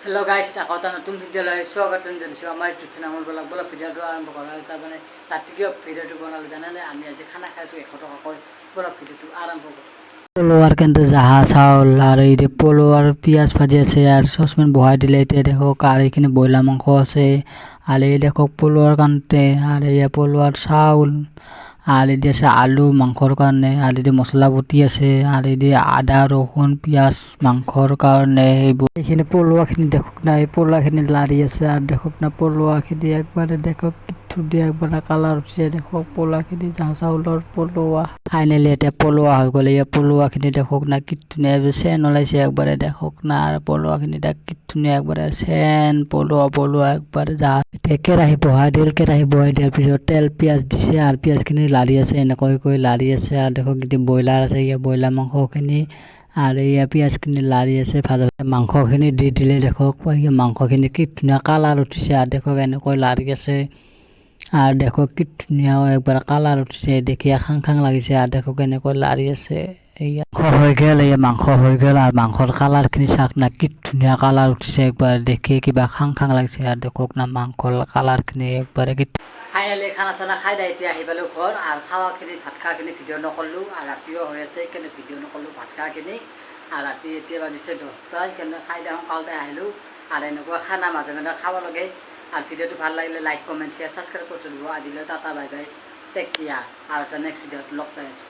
Hello' গাইছ আকৌ এটা নতুন ভিডিঅ'লৈ স্বাগতম জনাইছোঁ আমাৰ ইউটিউব চেনেলৰ বলক ভিডিঅ'টো আৰম্ভ কৰা হয় তাৰমানে ৰাতি কিয় ভিডিঅ'টো বনালোঁ জানানে আমি আজি খানা খাইছোঁ 100 টকাকৈ বলক ভিডিঅ'টো আৰম্ভ কৰোঁ পোলোৱাৰ কিন্তু জাহা চাউল আৰু এই পোলোৱাৰ পিঁয়াজ ভাজি আছে আৰু চচপেন বহাই দিলে এতিয়া দেখক আৰু এইখিনি ব্ৰইলাৰ মাংস আছে আৰু এই দেখক পোলোৱাৰ কানতে আৰু এই পোলোৱাৰ চাউল আর এদি আছে আলু মাংসর কারণে আর এদি মশলা বটি আছে আর এদি আদা রসুন পিঁয়াজ মাংসর কারণে এইখিনি পলোয়াখিনি দেখক না এই পলোয়াখিনি লাৰি আছে আৰ দেখক না পলোয়াখিনি একবাৰে দেখক কিচ্ছু দিয়ে একবাৰে কালাৰ উঠছে দেখক পলোয়াখিনি জাহা চাউলৰ পলোয়া ফাইনেলি এটা পলোয়া হৈ গ'ল এই পলোয়াখিনি দেখক না কি ধুনীয়া চেন ওলাইছে একবারে দেখক না আর পলোয়াখিনি দেখ কি ধুনীয়া একবারে চেন পলোয়া একবারে জাহা কেৰাহী বহাই দিয়াৰ পিছত তেল পিঁয়াজ দিছে আৰু পিঁয়াজখিনি লাৰি আছে এনেকৈ লাৰি আছে আৰু দেখক এতিয়া ব্ৰইলাৰ আছে ইয়াৰ ব্ৰইলাৰ মাংসখিনি আৰু এয়া পিঁয়াজখিনি লাৰি আছে ভাজা মাংসখিনি দি দিলে দেখক মাংসখিনি কি ধুনীয়া কালাৰ উঠিছে আৰু দেখক এনেকৈ লাৰি আছে আৰ দেখো কি ধুনীয়া একবাৰ কালাৰ উঠছে দেখিয়া খাং লাগিছে আৰ দেখো কেনেকৈ লাৰি আছে হৈ গেল এই মাংস হৈ গেল আর মাংসর কালারখিনি চাক না কি ধুনীয়া কালার উঠছে একবার দেখি কিবা খাং লাগিছে আর দেখক না মাংসর কালারখিনি একবারে কি ফাইনালি খানা চানা খাই দাই এতিয়া আহি পালোঁ ঘৰ আৰু খাৱাখিনি ভাত খোৱাখিনি ভিডিঅ' নকৰিলোঁ আৰু ৰাতিও হৈ আছে সেইকাৰণে ভিডিঅ' নকৰিলোঁ ভাত খোৱাখিনি আৰু ৰাতি এতিয়া বাজিছে 10টা সেইকাৰণে খাই দাওঁ কালতে আহিলোঁ আৰু এনেকুৱা খানা মাজে মাজে খাব লাগে আর ভিডিওটো ভাল লাগিলে লাইক কমেন্ট শেয়ার সাবস্ক্রাইব করতে দিব আজিলৈ tata bye bye take care আর একটা নেক্সট ভিডিওত লগ পাই আছো।